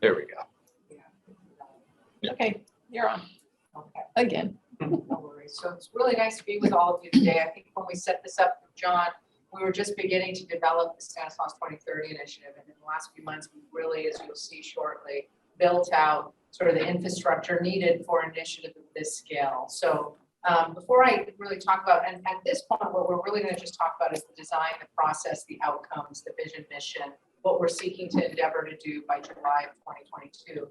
There we go. Okay, you're on Okay, again. no worries. So it's really nice to be with all of you today. I think when we set this up with John, we were just beginning to develop the Stanislaus 2030 initiative. And in the last few months, we really, as you'll see shortly, built out sort of the infrastructure needed for an initiative of this scale. So before I really talk about, and at this point, what we're really going to just talk about is the design, the process, the outcomes, the vision, mission, what we're seeking to endeavor to do by July of 2022.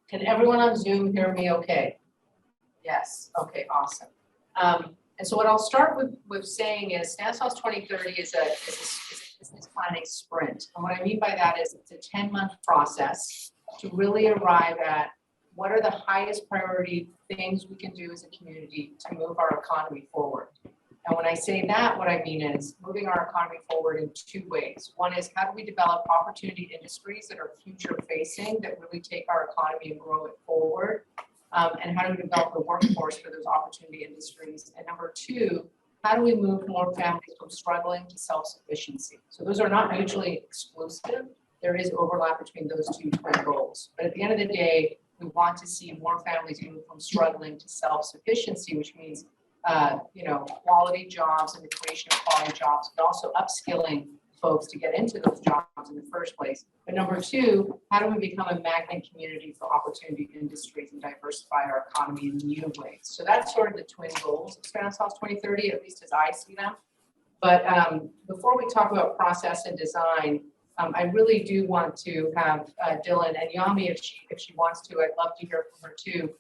Can everyone on Zoom hear me okay? Yes, okay, awesome. And so what I'll start with saying is Stanislaus 2030 is a business planning sprint. And what I mean by that is it's a 10-month process to really arrive at what are the highest priority things we can do as a community to move our economy forward. And when I say that, what I mean is moving our economy forward in two ways. One is how do we develop opportunity industries that are future facing, that really take our economy and grow it forward? And how do we develop the workforce for those opportunity industries? And number two, how do we move more families from struggling to self-sufficiency? So those are not mutually exclusive. There is overlap between those two twin goals. But at the end of the day, we want to see more families move from struggling to self-sufficiency, which means quality jobs and the creation of quality jobs, but also upskilling folks to get into those jobs in the first place. But number two, how do we become a magnet community for opportunity industries and diversify our economy in new ways? So that's sort of the twin goals of Stanislaus 2030, at least as I see them. But before we talk about process and design, I really do want to have Dylan and Yami, if she wants to, I'd love to hear from her too.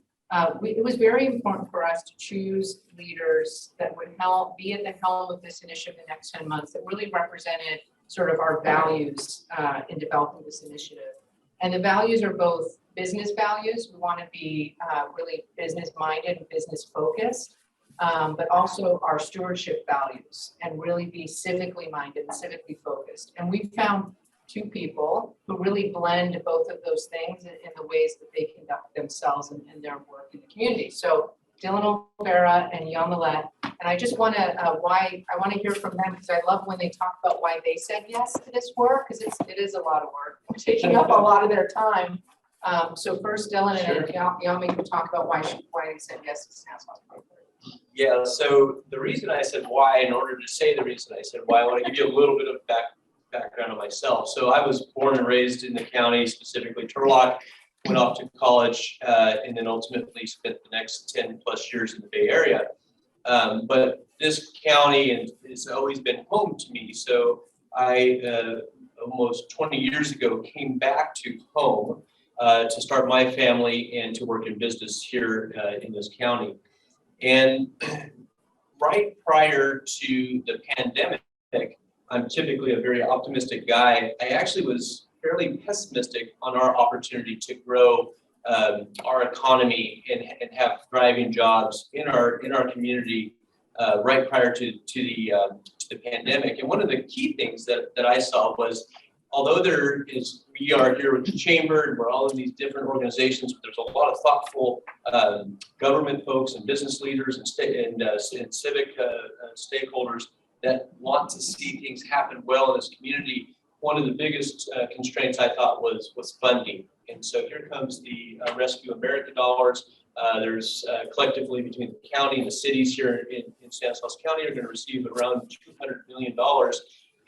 It was very important for us to choose leaders that would be at the helm of this initiative in the next 10 months that really represented sort of our values in developing this initiative. And the values are both business values. We want to be really business minded and business focused, but also our stewardship values and really be civically minded and civically focused. And we found two people who really blend both of those things in the ways that they conduct themselves and their work in the community. So Dylan Olvera and Jan Millette, and I just want to hear from them because I love when they talk about why they said yes to this work, because it is a lot of work, taking up a lot of their time. So first Dylan and Yami can talk about why they said yes to Stanislaus 2030. Yeah, so the reason I said why, in order to say the reason I said why, I want to give you a little bit of background on myself. So I was born and raised in the county, specifically Turlock, went off to college, and then ultimately spent the next 10 plus years in the Bay Area. But this county has always been home to me. So I, almost 20 years ago, came back to home to start my family and to work in business here in this county. And right prior to the pandemic, I'm typically a very optimistic guy. I actually was fairly pessimistic on our opportunity to grow our economy and have thriving jobs in our community right prior to the pandemic. And one of the key things that I saw was, although we are here with the chamber and we're all in these different organizations, but there's a lot of thoughtful government folks and business leaders and civic stakeholders that want to see things happen well in this community. One of the biggest constraints I thought was funding. And so here comes the Rescue America dollars. There's collectively between the county and the cities here in Stanislaus County are going to receive around $200 million.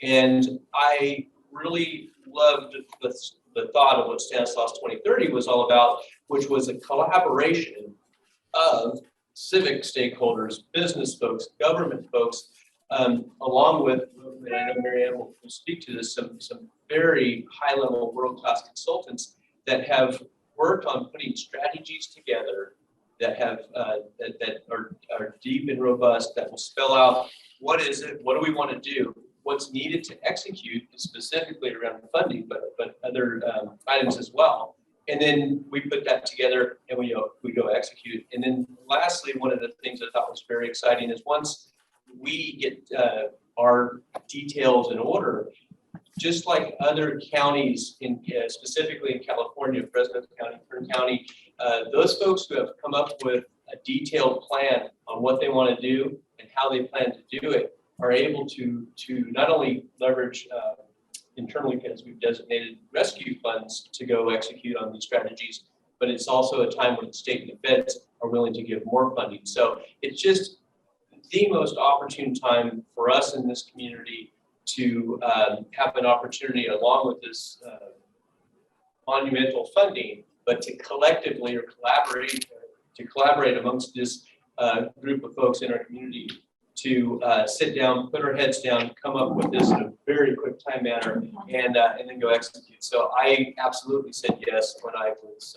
And I really loved the thought of what Stanislaus 2030 was all about, which was a collaboration of civic stakeholders, business folks, government folks, along with, and I know Mary Ann will speak to this, some very high-level world-class consultants that have worked on putting strategies together that have that are deep and robust, that will spell out what is it, what do we want to do, what's needed to execute, specifically around funding, but other items as well. And then we put that together and we go execute. And then lastly, one of the things I thought was very exciting is once we get our details in order, just like other counties, specifically in California, Fresno County, Kern County, those folks who have come up with a detailed plan on what they want to do and how they plan to do it are able to not only leverage internally because we've designated rescue funds to go execute on these strategies. But it's also a time when the state and the feds are willing to give more funding. So it's just the most opportune time for us in this community to have an opportunity along with this monumental funding, but to collectively or collaborate amongst this group of folks in our community to sit down, put our heads down, come up with this in a very quick time manner, and then go execute. So I absolutely said yes when I was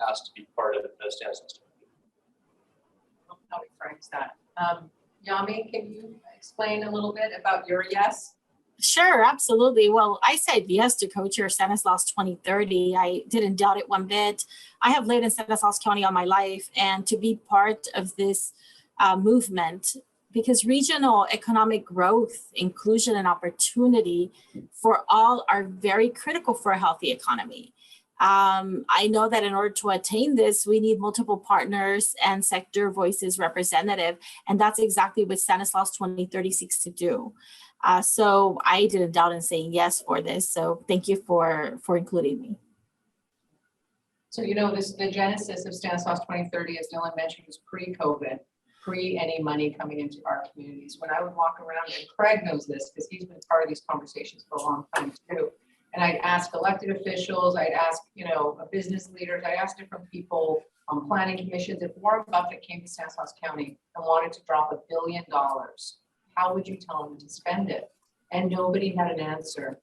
asked to be part of the Stanislaus. How we phrase that. Yami, can you explain a little bit about your yes? Sure, absolutely. Well, I said yes to co-chair Stanislaus 2030. I didn't doubt it one bit. I have lived in Stanislaus County all my life, and to be part of this movement, because regional economic growth, inclusion, and opportunity for all are very critical for a healthy economy. I know that in order to attain this, we need multiple partners and sector voices representative, and that's exactly what Stanislaus 2030 seeks to do. So I didn't doubt in saying yes for this. So thank you for including me. So, you know, the genesis of Stanislaus 2030, as Dylan mentioned, was pre-COVID, pre any money coming into our communities. When I would walk around, and Craig knows this because he's been part of these conversations for a long time too. And I'd ask elected officials, I'd ask, you know, business leaders, I'd ask different people on planning commissions. If Warren Buffett came to Stanislaus County and wanted to drop $1 billion, how would you tell him to spend it? And nobody had an answer.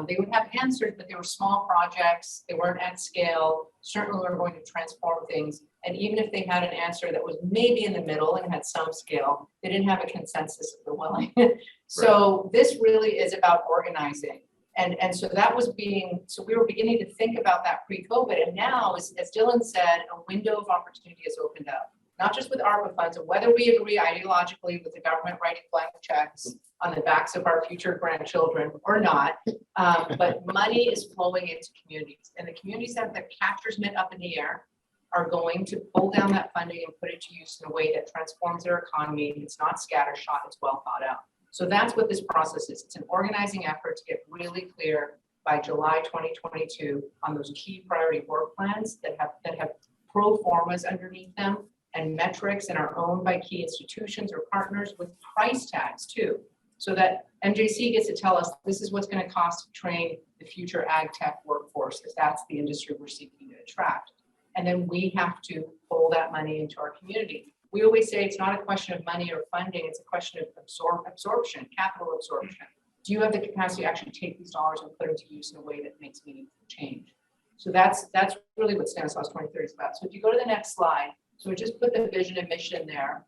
They would have answers, but they were small projects. They weren't at scale. Certainly were going to transform things. And even if they had an answer that was maybe in the middle and had some scale, they didn't have a consensus of the willing. So this really is about organizing. And so that was so we were beginning to think about that pre-COVID. And now, as Dylan said, a window of opportunity has opened up, not just with ARPA funds, and whether we agree ideologically with the government writing blank checks on the backs of our future grandchildren or not, but money is flowing into communities. And the communities that have the catcher's mitt up in the air are going to pull down that funding and put it to use in a way that transforms their economy. It's not scattershot, it's well thought out. So that's what this process is. It's an organizing effort to get really clear by July 2022 on those key priority work plans that have pro formas underneath them and metrics and are owned by key institutions or partners with price tags too. So that MJC gets to tell us this is what's going to cost to train the future ag tech workforce, because that's the industry we're seeking to attract. And then we have to pull that money into our community. We always say it's not a question of money or funding, it's a question of absorption, capital absorption. Do you have the capacity to actually take these dollars and put them to use in a way that makes meaningful change? So that's really what Stanislaus 2030 is about. So if you go to the next slide, so we just put the vision and mission there.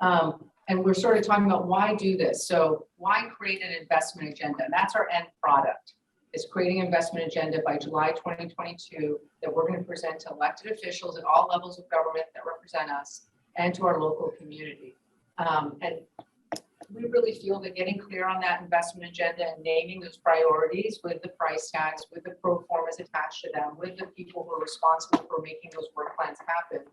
And we're sort of talking about why do this? So why create an investment agenda? And that's our end product, is creating an investment agenda by July 2022 that we're going to present to elected officials at all levels of government that represent us and to our local community. And we really feel that getting clear on that investment agenda and naming those priorities with the price tags, with the pro formas attached to them, with the people who are responsible for making those work plans happen,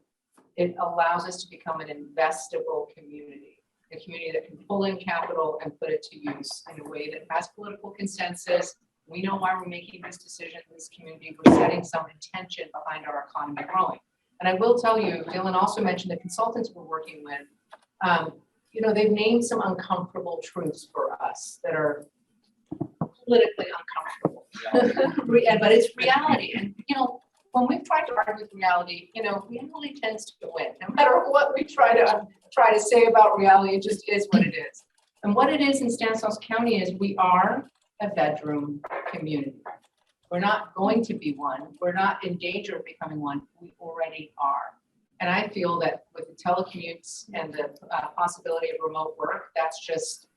it allows us to become an investable community, a community that can pull in capital and put it to use in a way that has political consensus. We know why we're making this decision in this community. We're setting some intention behind our economy growing. And I will tell you, Dylan also mentioned the consultants we're working with. You know, they've named some uncomfortable truths for us that are politically uncomfortable, but it's reality. And, you know, when we've tried to argue with reality, you know, reality tends to win. No matter what we try to say about reality, it just is what it is. And what it is in Stanislaus County is we are a bedroom community. We're not going to be one. We're not in danger of becoming one. We already are. And I feel that with the telecommutes and the possibility of remote work, that's just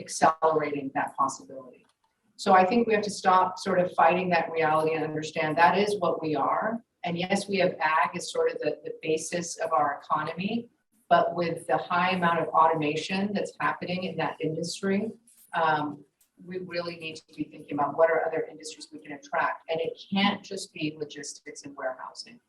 accelerating that possibility. So I think we have to stop sort of fighting that reality and understand that is what we are. And yes, we have ag as sort of the basis of our economy, but with the high amount of automation that's happening in that industry, we really need to be thinking about what are other industries we can attract. And it can't just be logistics and warehousing.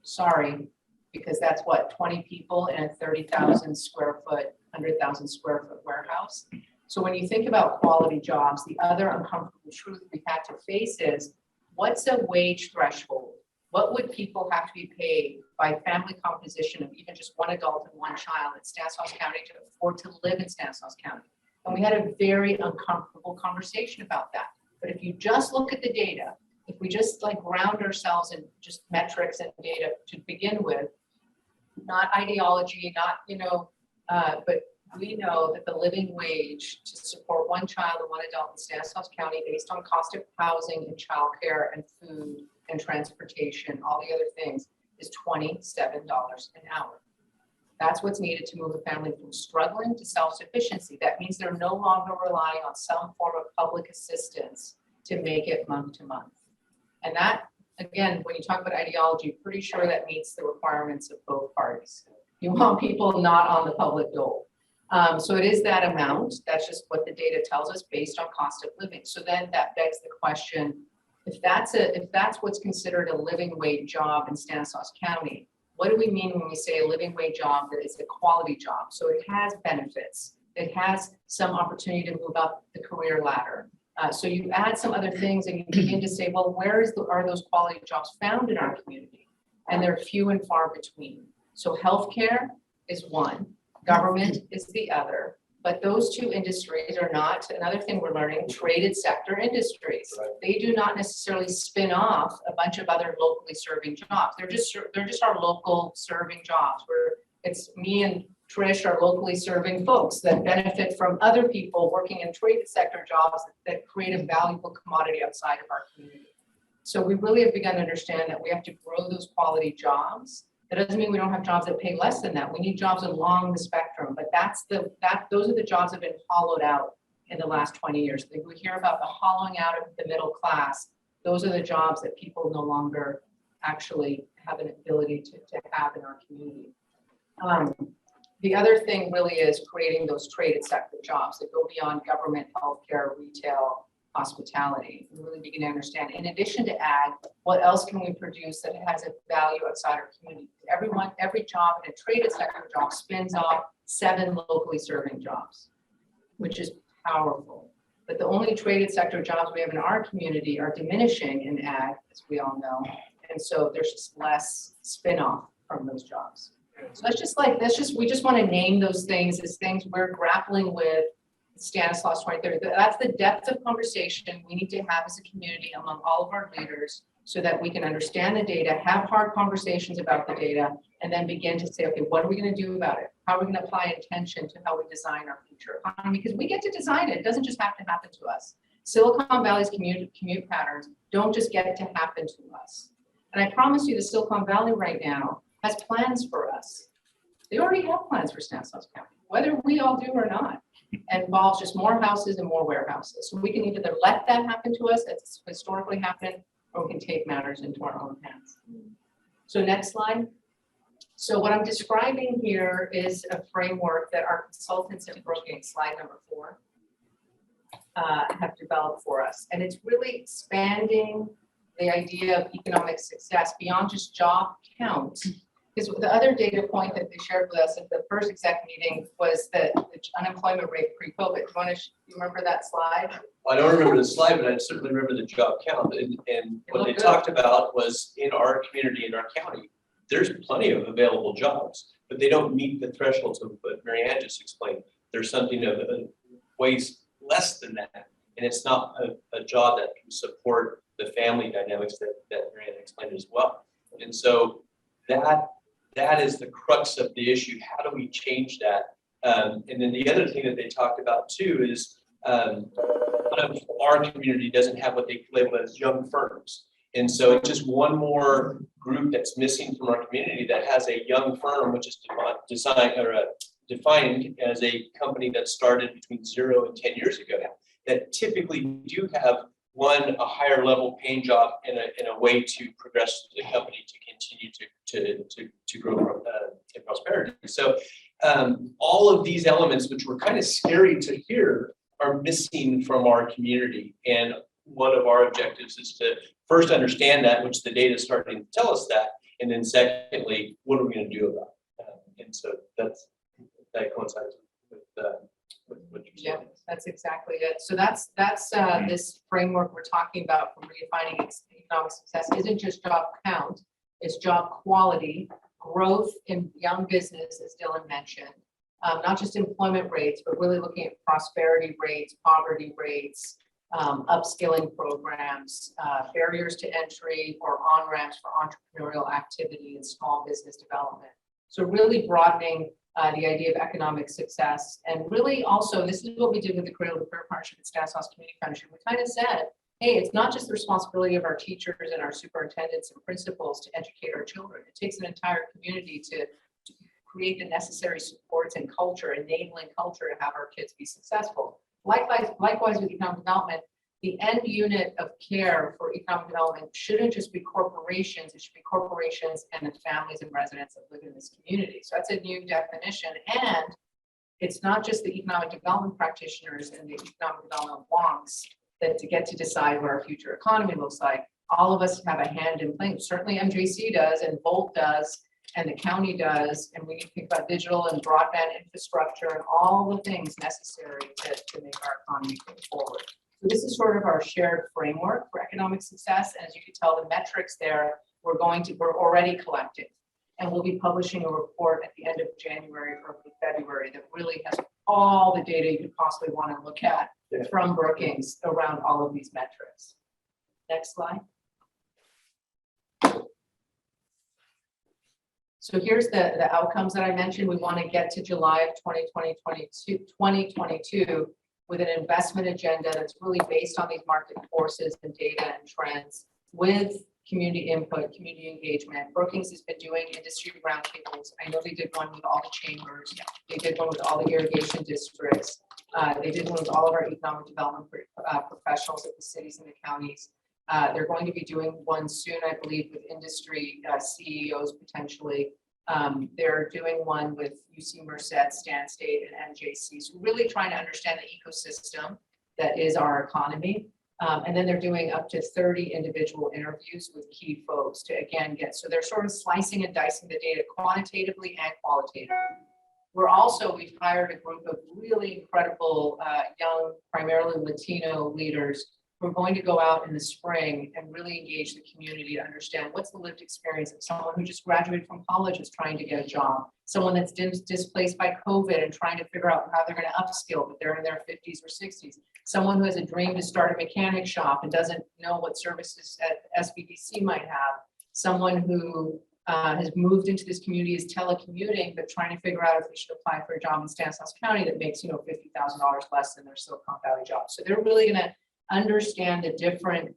Sorry, because that's what, 20 people in a 30,000 square foot, 100,000 square foot warehouse. So when you think about quality jobs, the other uncomfortable the truth we had to face is, what's a wage threshold? What would people have to be paid by family composition of even just one adult and one child in Stanislaus County to afford to live in Stanislaus County? And we had a very uncomfortable conversation about that. But if you just look at the data, if we just like ground ourselves in just metrics and data to begin with, not ideology, not, but we know that the living wage to support one child and one adult in Stanislaus County based on cost of housing and childcare and food and transportation, all the other things, is $27 an hour. That's what's needed to move a family from struggling to self-sufficiency. That means they're no longer relying on some form of public assistance to make it month to month. And that, again, when you talk about ideology, pretty sure that meets the requirements of both parties. You want people not on the public dole. So it is that amount. That's just what the data tells us based on cost of living. So then that begs the question, if that's what's considered a living wage job in Stanislaus County, what do we mean when we say a living wage job that is a quality job? So it has benefits. It has some opportunity to move up the career ladder. So you add some other things and you begin to say, well, are those quality jobs found in our community? And they're few and far between. So healthcare is one, government is the other, but those two industries are not, another thing we're learning, traded sector industries. Right. They do not necessarily spin off a bunch of other locally serving jobs. They're just our local serving jobs, where it's me and Trish are locally serving folks that benefit from other people working in traded sector jobs that create a valuable commodity outside of our community. So we really have begun to understand that we have to grow those quality jobs. That doesn't mean we don't have jobs that pay less than that. We need jobs along the spectrum, but those are the jobs that have been hollowed out in the last 20 years. We hear about the hollowing out of the middle class. Those are the jobs that people no longer actually have an ability to have in our community. The other thing really is creating those traded sector jobs that go beyond government, healthcare, retail, hospitality, and really begin to understand, in addition to ag, what else can we produce that has a value outside our community? Every job in a traded sector job spins off 7 locally serving jobs, which is powerful. But the only traded sector jobs we have in our community are diminishing in ag, as we all know. And so there's just less spin-off from those jobs. So we just want to name those things as things we're grappling with Stanislaus 2030. That's the depth of conversation we need to have as a community among all of our leaders so that we can understand the data, have hard conversations about the data, and then begin to say, okay, what are we going to do about it? How are we going to apply intention to how we design our future economy? Because we get to design it. It doesn't just have to happen to us. Silicon Valley's commute patterns don't just get to happen to us. And I promise you the Silicon Valley right now has plans for us. They already have plans for Stanislaus County, whether we all do or not. It involves just more houses and more warehouses. So we can either let that happen to us, as historically happened, or we can take matters into our own hands. So next slide. So what I'm describing here is a framework that our consultants at Brookings, slide number 4, have developed for us. And it's really expanding the idea of economic success beyond just job count. Because the other data point that they shared with us at the first exec meeting was the unemployment rate pre-COVID. You remember that slide? Well, I don't remember the slide, but I certainly remember the job count. And what they talked about was in our community, in our county, there's plenty of available jobs, but they don't meet the thresholds of what Mary Ann just explained. There's something of ways less than that. And it's not a job that can support the family dynamics that Mary Ann explained as well. And so that is the crux of the issue. How do we change that? And then the other thing that they talked about too is a lot of our community doesn't have what they label as young firms. And so it's just one more group that's missing from our community that has a young firm, which is defined as a company that started between 0 and 10 years ago, that typically do have a higher level paying job and a way to progress the company to continue to grow in prosperity. So all of these elements, which were kind of scary to hear, are missing from our community. And one of our objectives is to first understand that, which the data is starting to tell us that, and then secondly, what are we going to do about it? And so that coincides with with what you're Yeah, saying. that's exactly it. So that's this framework we're talking about for redefining economic success isn't just job count, it's job quality, growth in young business, as Dylan mentioned. Not just employment rates, but really looking at prosperity rates, poverty rates, upskilling programs, barriers to entry or on-ramps for entrepreneurial activity and small business development. So really broadening the idea of economic success. And really also, this is what we did with the Cradle to Career Partnership at Stanislaus Community Foundation. We kind of said, hey, it's not just the responsibility of our teachers and our superintendents and principals to educate our children. It takes an entire community to create the necessary supports and culture, enabling culture to have our kids be successful. Likewise with economic development, the end unit of care for economic development shouldn't just be corporations, it should be corporations and the families and residents that live in this community. So that's a new definition. And it's not just the economic development practitioners and the economic development wonks that to get to decide what our future economy looks like. All of us have a hand in playing. Certainly MJC does, and Volt does, and the county does, and we need to think about digital and broadband infrastructure and all the things necessary to make our economy go forward. So this is sort of our shared framework for economic success. And as you can tell, the metrics there, we're already collecting. And we'll be publishing a report at the end of January or February that really has all the data you could possibly want to look at from Brookings around all of these metrics. Next slide. So here's the outcomes that I mentioned. We want to get to July of 2022 with an investment agenda that's really based on these market forces and data and trends with community input, community engagement. Brookings has been doing industry roundtables. I know they did one with all the chambers. They did one with all the irrigation districts. They did one with all of our economic development professionals at the cities and the counties. They're going to be doing one soon, I believe, with industry CEOs potentially. They're doing one with UC Merced, Stan State, and MJC. So really trying to understand the ecosystem that is our economy. And then they're doing up to 30 individual interviews with key folks to again so they're sort of slicing and dicing the data quantitatively and qualitatively. We've hired a group of really incredible young, primarily Latino leaders who are going to go out in the spring and really engage the community to understand what's the lived experience of someone who just graduated from college is trying to get a job, someone that's displaced by COVID and trying to figure out how they're going to upskill, but they're in their 50s or 60s, someone who has a dream to start a mechanic shop and doesn't know what services at SBDC might have, someone who has moved into this community is telecommuting, but trying to figure out if they should apply for a job in Stanislaus County that makes, $50,000 less than their Silicon Valley job. So they're really going to understand the different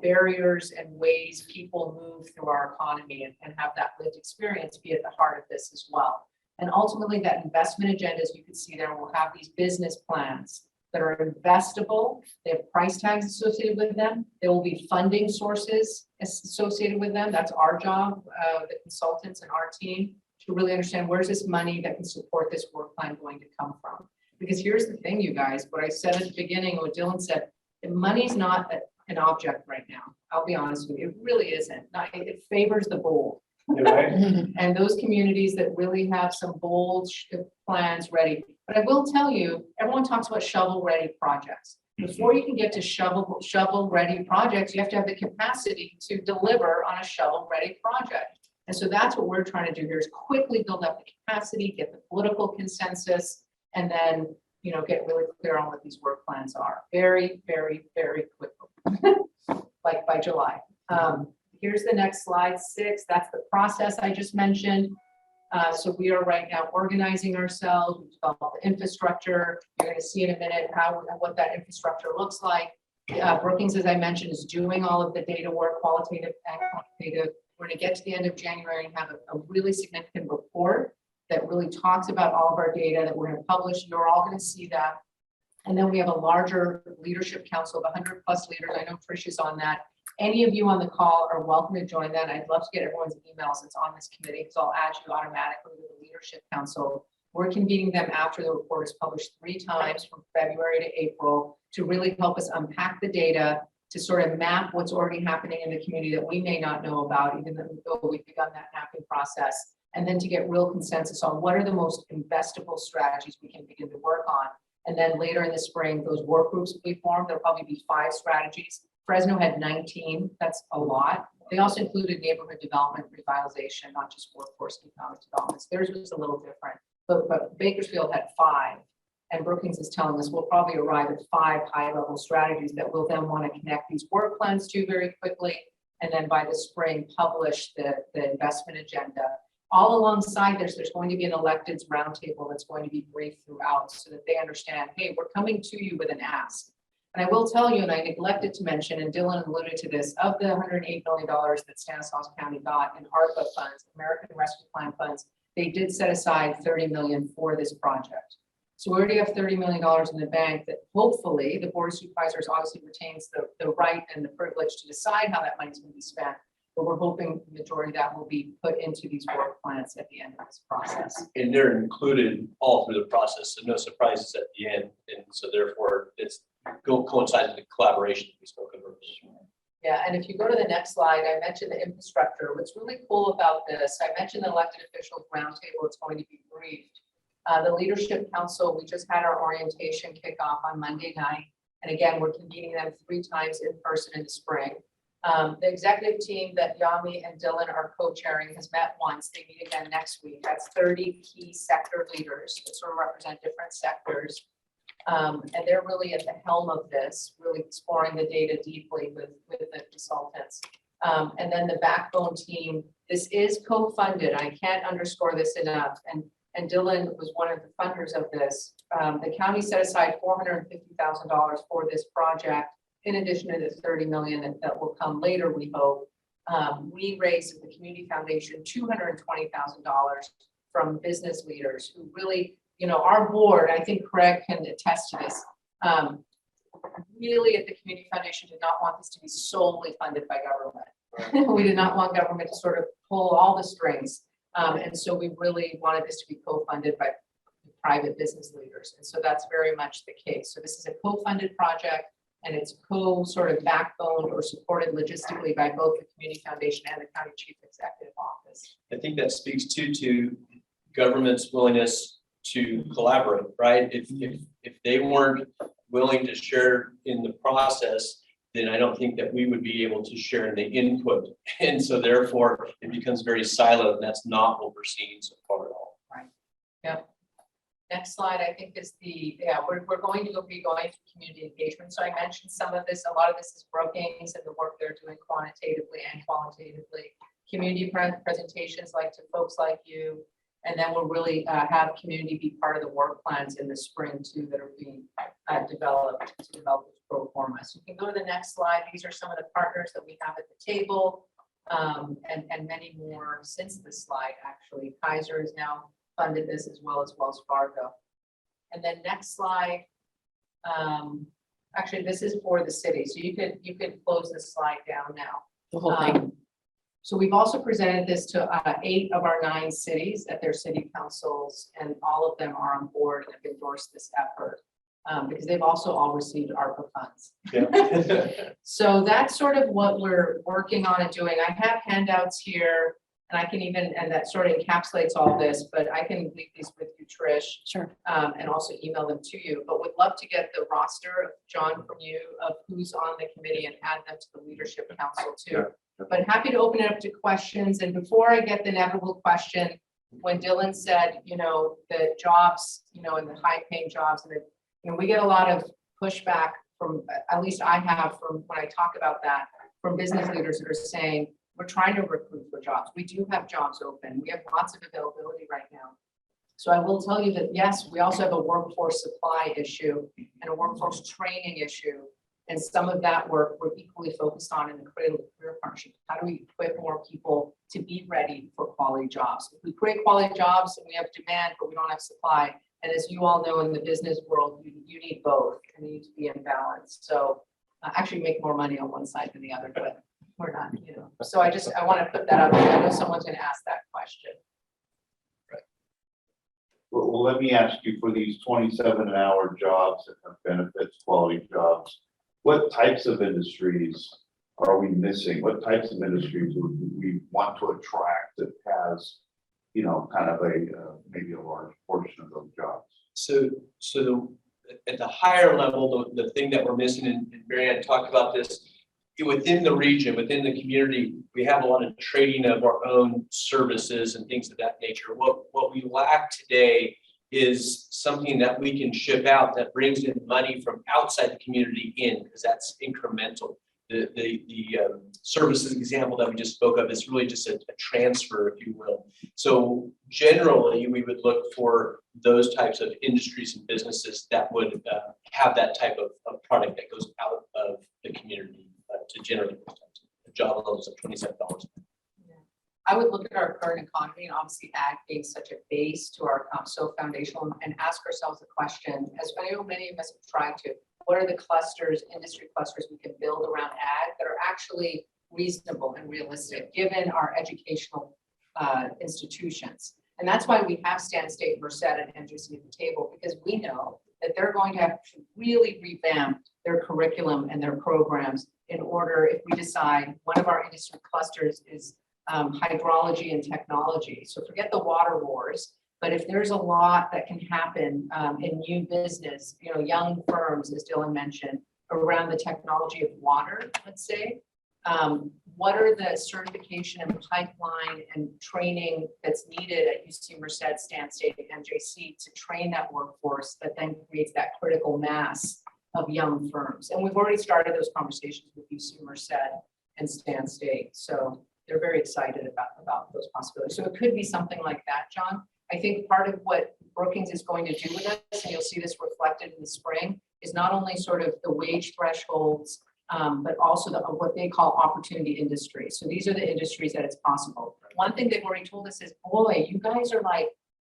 barriers and ways people move through our economy and have that lived experience be at the heart of this as well. And ultimately that investment agenda, as you can see there, will have these business plans that are investable. They have price tags associated with them. There will be funding sources associated with them. That's our job, the consultants and our team, to really understand where's this money that can support this work plan going to come from. Because here's the thing, you guys, what I said at the beginning, what Dylan said, the money's not an object right now. I'll be honest with you, it really isn't. It favors the bold. Right? And those communities that really have some bold plans ready. But I will tell you, everyone talks about shovel-ready projects. Before you can get to shovel-ready projects, you have to have the capacity to deliver on a shovel-ready project. And so that's what we're trying to do here is quickly build up the capacity, get the political consensus, and then get really clear on what these work plans are. Very, very, very quickly, like by July. Here's the next slide, 6. That's the process I just mentioned. So we are right now organizing ourselves. We've developed the infrastructure. You're going to see in a minute what that infrastructure looks like. Brookings, as I mentioned, is doing all of the data work, qualitative and quantitative. We're going to get to the end of January and have a really significant report that really talks about all of our data that we're going to publish. You're all going to see that. And then we have a larger leadership council of 100+ leaders. I know Trish is on that. Any of you on the call are welcome to join that. I'd love to get everyone's emails that's on this committee, so I'll add you automatically to the leadership council. We're convening them after the report is published 3 times from February to April to really help us unpack the data, to sort of map what's already happening in the community that we may not know about, even though we've begun that mapping process, and then to get real consensus on what are the most investable strategies we can begin to work on. And then later in the spring, those work groups will be formed. There'll probably be 5 strategies. Fresno had 19. That's a lot. They also included neighborhood development, revitalization, not just workforce economic development. Theirs was a little different, but Bakersfield had 5. And Brookings is telling us we'll probably arrive at 5 high-level strategies that we'll then want to connect these work plans to very quickly. And then by the spring, publish the investment agenda. All alongside this, there's going to be an electeds roundtable that's going to be briefed throughout so that they understand, hey, we're coming to you with an ask. And I will tell you, and I neglected to mention, and Dylan alluded to this, of the $108 million that Stanislaus County got in ARPA funds, American Rescue Plan funds, they did set aside $30 million for this project. So we already have $30 million in the bank that hopefully the Board of Supervisors obviously retains the right and the privilege to decide how that money is going to be spent. But we're hoping the majority of that will be put into these work plans at the end of this process. And they're included all through the process, so no surprises at the end. And so therefore, it's coincides with the collaboration we spoke of. Yeah, and if you go to the next slide, I mentioned the infrastructure. What's really cool about this, I mentioned the elected officials roundtable, it's going to be briefed. The Leadership Council, we just had our orientation kickoff on Monday night. And again, we're convening them 3 times in person in the spring. The executive team that Yami and Dylan are co-chairing has met once. They meet again next week. That's 30 key sector leaders that sort of represent different sectors. And they're really at the helm of this, really exploring the data deeply with the consultants. And then the backbone team, this is co-funded. I can't underscore this enough. And Dylan was one of the funders of this. The county set aside $450,000 for this project, in addition to the $30 million that will come later, we hope. We raised at the Community Foundation $220,000 from business leaders who really, you know, our board, I think Craig can attest to this, really at the Community Foundation did not want this to be solely funded by government. We did not want government to sort of pull all the strings. And so we really wanted this to be co-funded by private business leaders. And so that's very much the case. So this is a co-funded project and it's sort of backbone or supported logistically by both the Community Foundation and the County Chief Executive Office. I think that speaks to government's willingness to collaborate, right? If they weren't willing to share in the process, then I don't think that we would be able to share in the input. And so therefore it becomes very siloed, and that's not what we're seeing so far at all. Right. Yep. Next slide, I think is we're going to be going through community engagement. So I mentioned some of this, a lot of this is Brookings and the work they're doing quantitatively and qualitatively. Community presentations like to folks like you. And then we'll really have community be part of the work plans in the spring too that are being developed to develop this pro forma. So you can go to the next slide. These are some of the partners that we have at the table and many more since this slide actually. Kaiser has now funded this as well as Wells Fargo. And then next slide. Actually, this is for the city. So you could close this slide down now. The whole thing. So we've also presented this to 8 of our 9 cities at their city councils, and all of them are on board and have endorsed this effort because they've also all received ARPA funds. Yeah. So that's sort of what we're working on and doing. I have handouts here, and I can even, and that sort of encapsulates all this, but I can leave these with you, Trish. Sure. And also email them to you, but would love to get the roster of John from you of who's on the committee and add them to the leadership council too. Yeah. But happy to open it up to questions. And before I get the inevitable question, when Dylan said, you know, the jobs, you know, and the high paying jobs, and you know, we get a lot of pushback from, at least I have from when I talk about that, from business leaders that are saying, we're trying to recruit for jobs. We do have jobs open. We have lots of availability right now. So I will tell you that, yes, we also have a workforce supply issue and a workforce training issue. And some of that work we're equally focused on in the Cradle to Career Partnership. How do we equip more people to be ready for quality jobs? If we create quality jobs and we have demand, but we don't have supply, and as you all know in the business world, you need both and they need to be in balance. So actually make more money on one side than the other, but we're not, you know. So I want to put that out there. I know someone's going to ask that question. Well, let me ask you, for these 27-hour jobs that have benefits, quality jobs, what types of industries are we missing? What types of industries would we want to attract that has, you know, kind of maybe a large portion of those jobs? So at the higher level, the thing that we're missing, and Marianne talked about this, within the region, within the community, we have a lot of trading of our own services and things of that nature. What we lack today is something that we can ship out that brings in money from outside the community in, because that's incremental. The services example that we just spoke of is really just a transfer, if you will. So generally, we would look for those types of industries and businesses that would have that type of product that goes out of the community to generate a job levels of $27. I would look at our current economy and obviously ag being such a base to our so foundational, and ask ourselves the question, as many of us have tried to, what are the clusters, industry clusters we can build around ag that are actually reasonable and realistic given our educational institutions? And that's why we have Stan State, Merced, and NJC at the table, because we know that they're going to have to really revamp their curriculum and their programs in order, if we decide one of our industry clusters is hydrology and technology. So forget the water wars, but if there's a lot that can happen in new business, young firms, as Dylan mentioned, around the technology of water, let's say, what are the certification and pipeline and training that's needed at UC Merced, Stan State, and NJC to train that workforce that then creates that critical mass of young firms? And we've already started those conversations with UC Merced and Stan State. So they're very excited about those possibilities. So it could be something like that, John. I think part of what Brookings is going to do with us, and you'll see this reflected in the spring, is not only sort of the wage thresholds, but also what they call opportunity industries. So these are the industries that it's possible. One thing they've already told us is, boy, you guys are like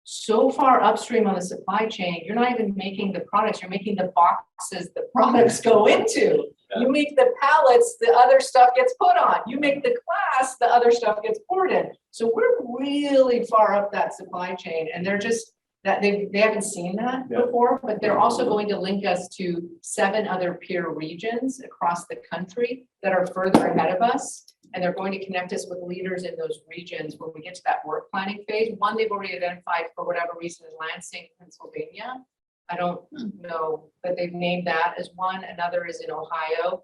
so far upstream on the supply chain, you're not even making the products, you're making the boxes the products go into. You make the pallets, the other stuff gets put on. You make the glass, the other stuff gets poured in. So we're really far up that supply chain, and they're just that they haven't seen that before, but they're also going to link us to 7 other peer regions across the country that are further ahead of us. And they're going to connect us with leaders in those regions when we get to that work planning phase. One they've already identified for whatever reason is Lansing, Pennsylvania. I don't know, but they've named that as one. Another is in Ohio.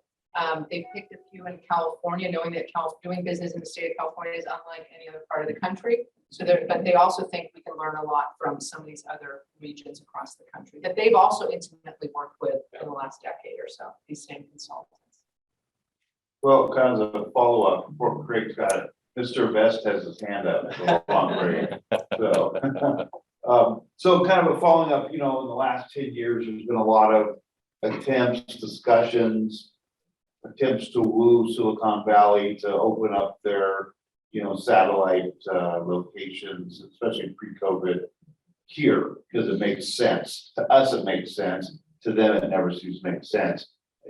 They've picked a few in California, knowing that doing business in the state of California is unlike any other part of the country. So but they also think we can learn a lot from some of these other regions across the country that they've also intimately worked with in the last decade or so, these same consultants. Well, kind of a follow-up before Craig's got it. Mr. Vest has his hand up. So kind of a following up, in the last 10 years, there's been a lot of attempts, discussions, attempts to woo Silicon Valley to open up their, satellite locations, especially pre-COVID here, because it makes sense. To us, it makes sense. To them, it never seems to make sense.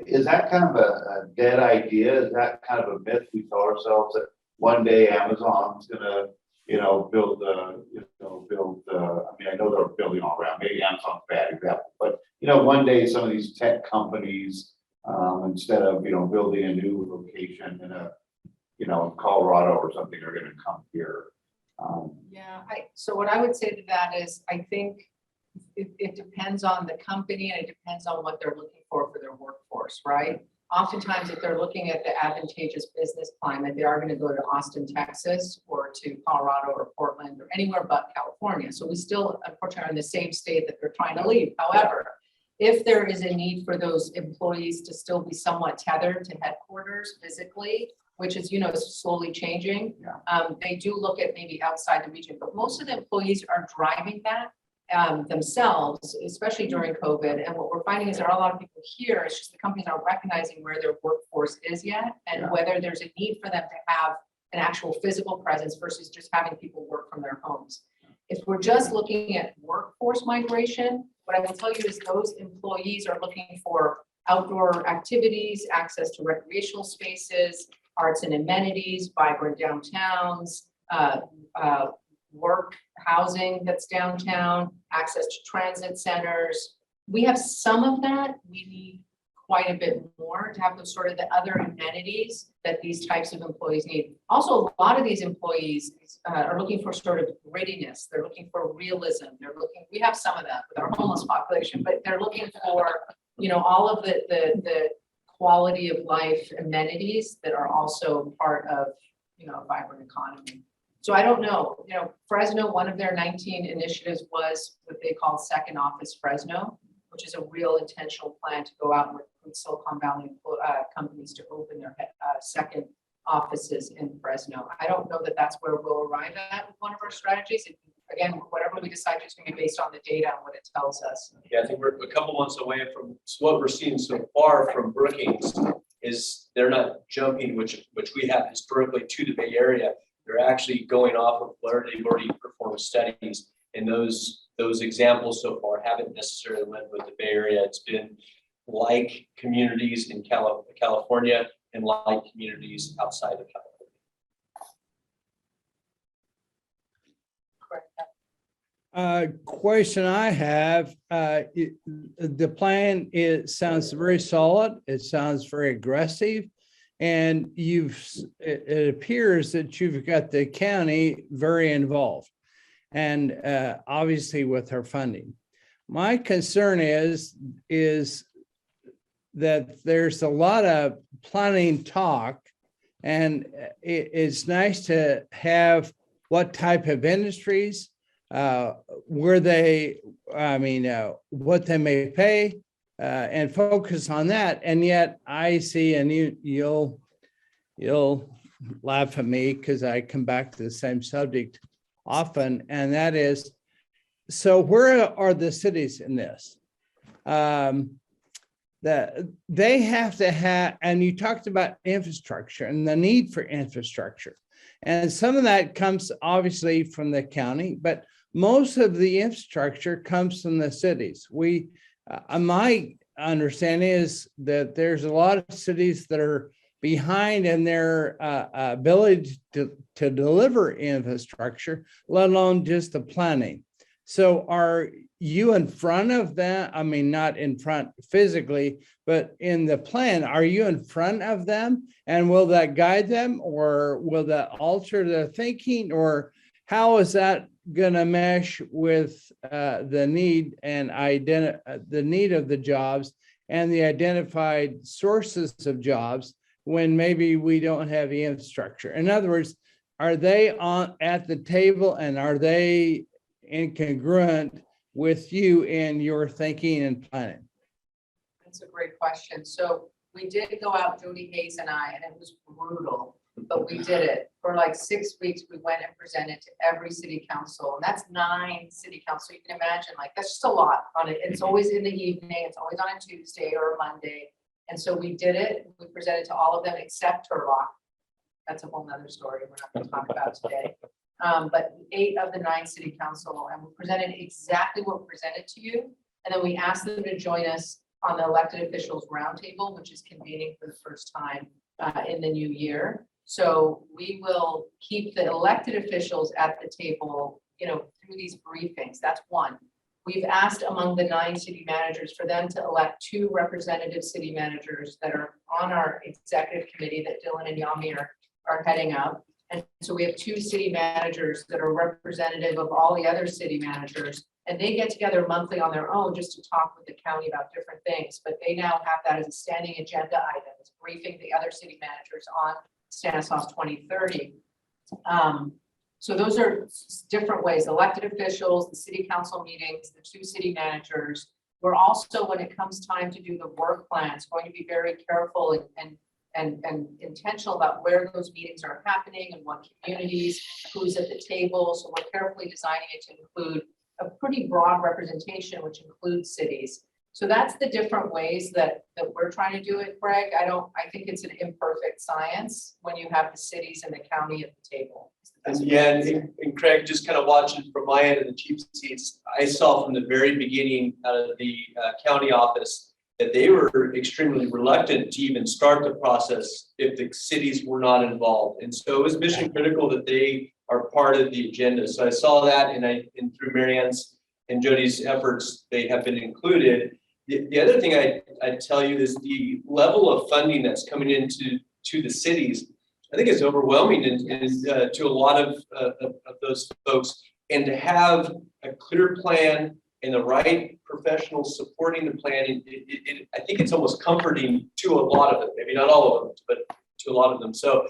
Is that kind of a dead idea? Is that kind of a myth we tell ourselves that one day Amazon's gonna, build, I know they're building all around, maybe Amazon's a bad example, but, one day some of these tech companies, instead of, building a new location in Colorado or something, are gonna come here. So what I would say to that is, I think it depends on the company and it depends on what they're looking for their workforce, right? Oftentimes, if they're looking at the advantageous business climate, they are going to go to Austin, Texas, or to Colorado or Portland or anywhere but California. So we still, unfortunately, are in the same state that they're trying to leave. However, if there is a need for those employees to still be somewhat tethered to headquarters physically, which is, slowly changing, they do look at maybe outside the region. But most of the employees are driving that themselves, especially during COVID. And what we're finding is there are a lot of people here. It's just the companies aren't recognizing where their workforce is yet, and whether there's a need for them to have an actual physical presence versus just having people work from their homes. If we're just looking at workforce migration, what I will tell you is those employees are looking for outdoor activities, access to recreational spaces, arts and amenities, vibrant downtowns, work housing that's downtown, access to transit centers. We have some of that. We need quite a bit more to have those sort of the other amenities that these types of employees need. Also, a lot of these employees are looking for sort of grittiness. They're looking for realism. We have some of that with our homeless population, but they're looking for, all of the quality of life amenities that are also part of, a vibrant economy. So I don't know, Fresno, one of their 19 initiatives was what they call Second Office Fresno, which is a real intentional plan to go out with Silicon Valley companies to open their second offices in Fresno. I don't know that that's where we'll arrive at with one of our strategies. Again, whatever we decide is going to be based on the data and what it tells us. Yeah, I think we're a couple months away from, so what we're seeing so far from Brookings is they're not jumping, which we have historically, to the Bay Area. They're actually going off of where they've already performed studies, and those examples so far haven't necessarily led with the Bay Area. It's been like communities in California and like communities outside of California. Question I have, the plan, it sounds very solid. It sounds very aggressive. And it appears that you've got the county very involved and obviously with her funding. My concern is that there's a lot of planning talk, and it's nice to have what type of industries, what they may pay, and focus on that. And yet I see, and you'll laugh at me because I come back to the same subject often, and that is, so where are the cities in this? That they have to have, and you talked about infrastructure and the need for infrastructure. And some of that comes obviously from the county, but most of the infrastructure comes from the cities. My understanding is that there's a lot of cities that are behind in their ability to deliver infrastructure, let alone just the planning. So are you in front of that? I mean, not in front physically, but in the plan, are you in front of them? And will that guide them, or will that alter their thinking, or how is that going to mesh with the need and the need of the jobs and the identified sources of jobs when maybe we don't have the infrastructure? In other words, are they at the table, and are they incongruent with you in your thinking and planning? That's a great question. So we did go out, Jody Hayes and I, and it was brutal, but we did it. For like 6 weeks, we went and presented to every city council, and that's 9 city council. You can imagine, like, that's just a lot on it. It's always in the evening. It's always on a Tuesday or a Monday. And so we did it. We presented to all of them except Turlock. That's a whole nother story we're not going to talk about today. But 8 of the 9 city council, and we presented exactly what we presented to you. And then we asked them to join us on the elected officials roundtable, which is convening for the first time in the new year. So we will keep the elected officials at the table, through these briefings. That's one. We've asked among the 9 city managers for them to elect 2 representative city managers that are on our executive committee that Dylan and Yami are heading up. And so we have 2 city managers that are representative of all the other city managers, and they get together monthly on their own just to talk with the county about different things. But they now have that as a standing agenda item, it's briefing the other city managers on Stanislaus 2030. So those are different ways: elected officials, the city council meetings, the 2 city managers. We're also, when it comes time to do the work plans, going to be very careful and intentional about where those meetings are happening and what communities, who's at the table. So we're carefully designing it to include a pretty broad representation, which includes cities. So that's the different ways that we're trying to do it, Greg. I think it's an imperfect science when you have the cities and the county at the table. And yeah, and Craig, just kind of watching from my end of the chief seats, I saw from the very beginning out of the county office that they were extremely reluctant to even start the process if the cities were not involved. And so it was mission critical that they are part of the agenda. So I saw that, and through Marianne's and Jody's efforts, they have been included. The other thing I'd tell you is the level of funding that's coming into the cities, I think is overwhelming to a lot of those folks. And to have a clear plan and the right professionals supporting the plan, I think it's almost comforting to a lot of them, maybe not all of them, but to a lot of them. So,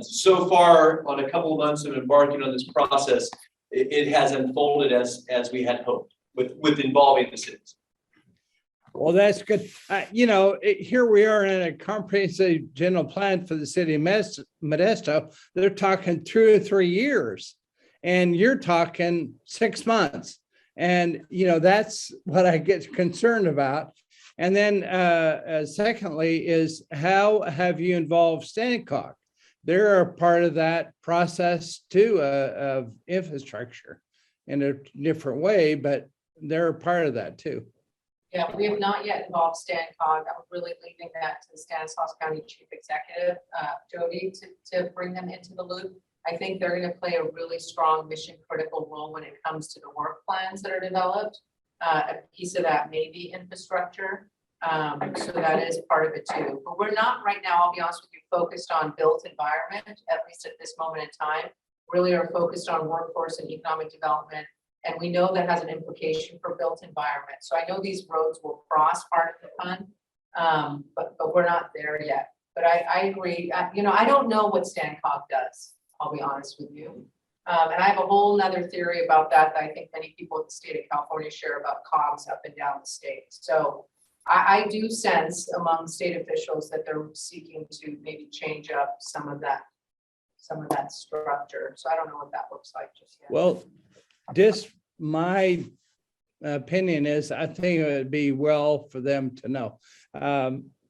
so far on a couple of months of embarking on this process, it has unfolded as we had hoped with involving the cities. Well, that's good. Here we are in a comprehensive general plan for the city of Modesto. They're talking 2 or 3 years, and you're talking 6 months. And, that's what I get concerned about. And then secondly is, how have you involved Stanycog? They're a part of that process too, of infrastructure in a different way, but they're a part of that too. Yeah, we have not yet involved Stanycog. I'm really leaving that to the Stanislaus County Chief Executive, Jody, to bring them into the loop. I think they're going to play a really strong mission critical role when it comes to the work plans that are developed. A piece of that may be infrastructure. So that is part of it too. But we're not right now, I'll be honest with you, focused on built environment, at least at this moment in time. Really are focused on workforce and economic development. And we know that has an implication for built environment. So I know these roads will cross part of the fund, but we're not there yet. But I agree. I don't know what Stanycog does, I'll be honest with you. And I have a whole nother theory about that I think many people in the state of California share about COGS up and down the state. So I do sense among state officials that they're seeking to maybe change up some of that structure. So I don't know what that looks like just yet. Well, my opinion is, I think it would be well for them to know.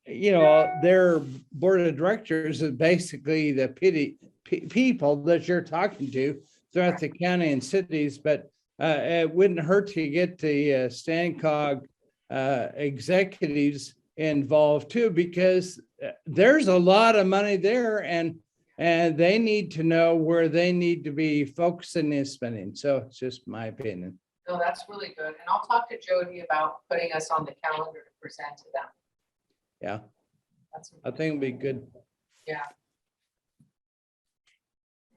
Their board of directors is basically the people that you're talking to throughout the county and cities, but it wouldn't hurt to get the Stanycog executives involved too, because there's a lot of money there, and they need to know where they need to be focusing and spending. So it's just my opinion. No, that's really good. And I'll talk to Jody about putting us on the calendar to present to them. Yeah, That's I think it'd be good. Yeah.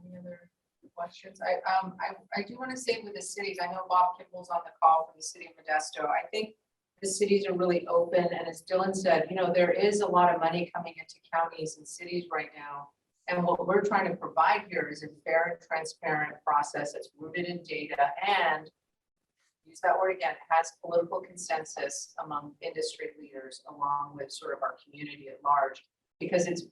Any other questions? I do want to say with the cities, I know Bob Kimball's on the call for the city of Modesto. I think the cities are really open. And as Dylan said, there is a lot of money coming into counties and cities right now. And what we're trying to provide here is a fair and transparent process that's rooted in data and, use that word again, has political consensus among industry leaders along with sort of our community at large. Because it's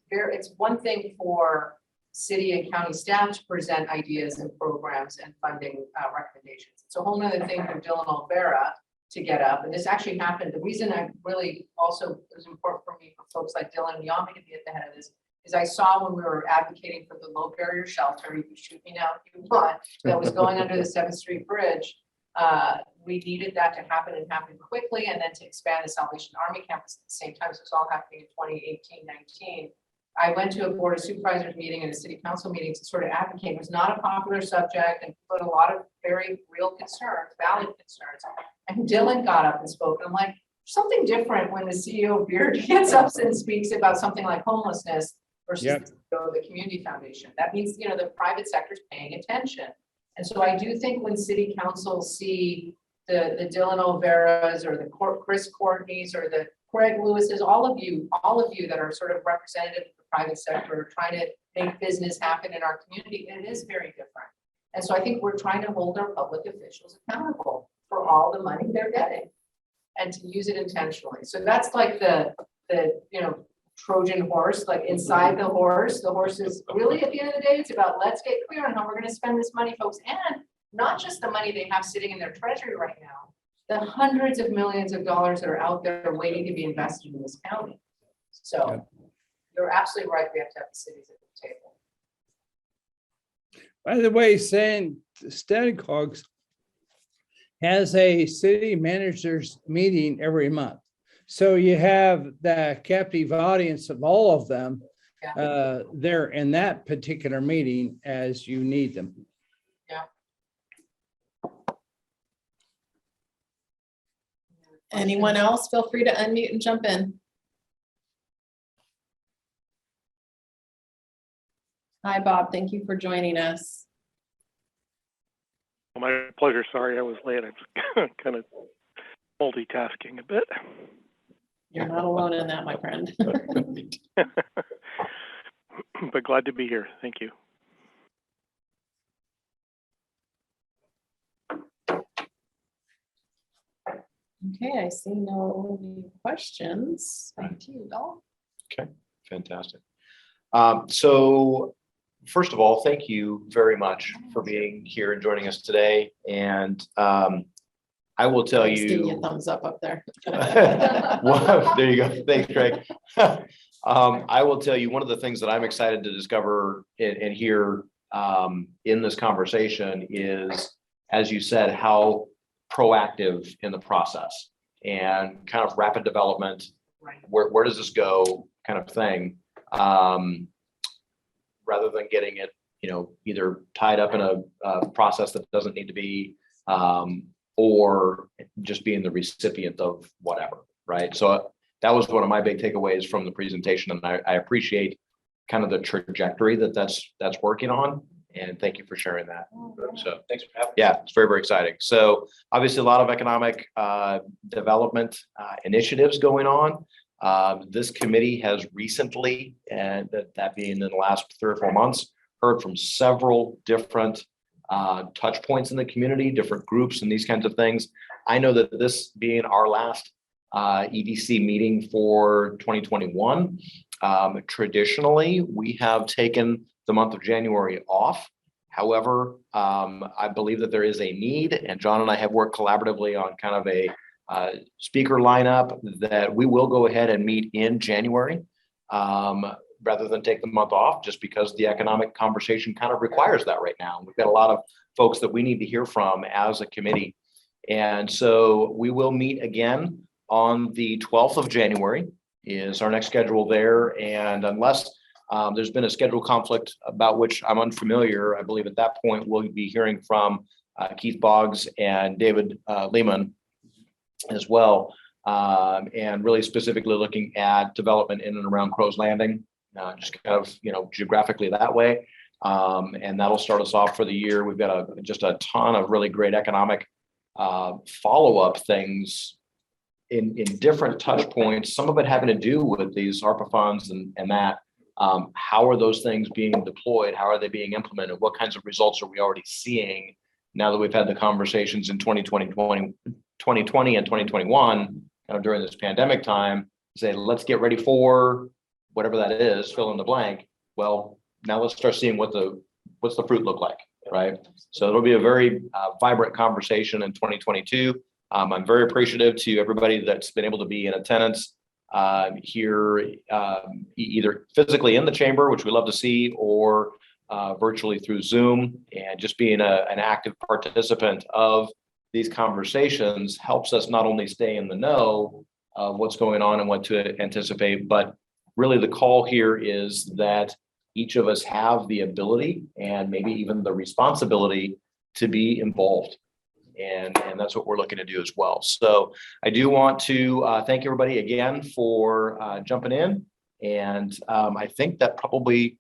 one thing for city and county staff to present ideas and programs and funding recommendations. It's a whole nother thing for Dylan Olvera to get up. And this actually happened. The reason I really also, it was important for me for folks like Dylan and Yami to be at the head of this is I saw when we were advocating for the low barrier shelter, you can shoot me now if you want, that was going under the 7th Street Bridge. We needed that to happen and happen quickly, and then to expand the Salvation Army campus at the same time. So it's all happening in 2018-19. I went to a board of supervisors meeting and a city council meeting to sort of advocate. It was not a popular subject and put a lot of very real concerns, valid concerns. And Dylan got up and spoke. And I'm like, something different when the CEO of Beard gets up and speaks about something like homelessness versus the community foundation. That means, the private sector is paying attention. And so I do think when city councils see the Dylan Olveras or the Chris Courtneys or the Craig Lewis's, all of you that are sort of representative of the private sector trying to make business happen in our community, it is very different. And so I think we're trying to hold our public officials accountable for all the money they're getting and to use it intentionally. So that's like the Trojan horse, like inside the horse is really, at the end of the day, it's about, let's get clear on how we're going to spend this money, folks. And not just the money they have sitting in their treasury right now, the hundreds of millions of dollars that are out there waiting to be invested in this county. So you're absolutely right. We have to have the cities at the table. By the way, Stanycog has a city managers meeting every month. So you have the captive audience of all of them there in that particular meeting as you need them. Yeah. Anyone else, feel free to unmute and jump in. Hi, Bob. Thank you for joining us. Well, my pleasure. Sorry I was late. I was kind of multitasking a bit. You're not alone in that, my friend. But glad to be here. Thank you. Okay, I see no new questions. Back to you, Bill. Fantastic. So first of all, thank you very much for being here and joining us today. And I will tell Just giving you a you. thumbs up there. Well, there you go. Thanks, Craig. I will tell you, one of the things that I'm excited to discover and hear in this conversation is, as you said, how proactive in the process and kind of rapid development. Right. Where does this go kind of thing? Rather than getting it, either tied up in a process that doesn't need to be, or just being the recipient of whatever, right? So that was one of my big takeaways from the presentation, and I appreciate kind of the trajectory that's working on, and thank you for sharing that. So Thanks for having me. yeah, it's very, very exciting. So obviously a lot of economic development initiatives going on. This committee has recently, and that being in the last 3 or 4 months, heard from several different touch points in the community, different groups and these kinds of things. I know that this being our last EDC meeting for 2021, traditionally, we have taken the month of January off. However, I believe that there is a need, and John and I have worked collaboratively on kind of a speaker lineup that we will go ahead and meet in January, rather than take the month off, just because the economic conversation kind of requires that right now. We've got a lot of folks that we need to hear from as a committee. And so we will meet again on the 12th of January is our next schedule there. And unless there's been a schedule conflict about which I'm unfamiliar, I believe at that point we'll be hearing from Keith Boggs and David Lehman as well. And really specifically looking at development in and around Crow's Landing, just kind of, geographically that way. And that'll start us off for the year. We've got just a ton of really great economic follow-up things in different touch points, some of it having to do with these ARPA funds and that. How are those things being deployed? How are they being implemented? What kinds of results are we already seeing now that we've had the conversations in 2020 and 2021 during this pandemic time? Say, let's get ready for whatever that is, fill in the blank. Well, now let's start seeing what's the fruit look like, right? So it'll be a very vibrant conversation in 2022. I'm very appreciative to everybody that's been able to be in attendance here, either physically in the chamber, which we love to see, or virtually through Zoom. And just being an active participant of these conversations helps us not only stay in the know of what's going on and what to anticipate, but really the call here is that each of us have the ability and maybe even the responsibility to be involved. And that's what we're looking to do as well. So I do want to thank everybody again for jumping in. And I think that probably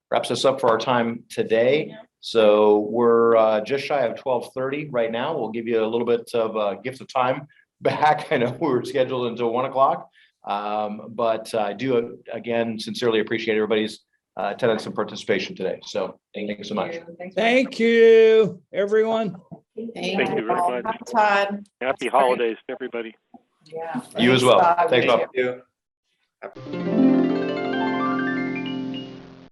wraps us up for our time today. So we're just shy of 12:30 right now. We'll give you a little bit of a gift of time back. I know we were scheduled until 1 o'clock. But I do, again, sincerely appreciate everybody's attendance and participation today. So thank you so much. Thank you, everyone. Thank Thank you very much. Bye, Todd. Happy holidays to everybody. Yeah. You as well. Bob. Thanks, Bob. Yeah.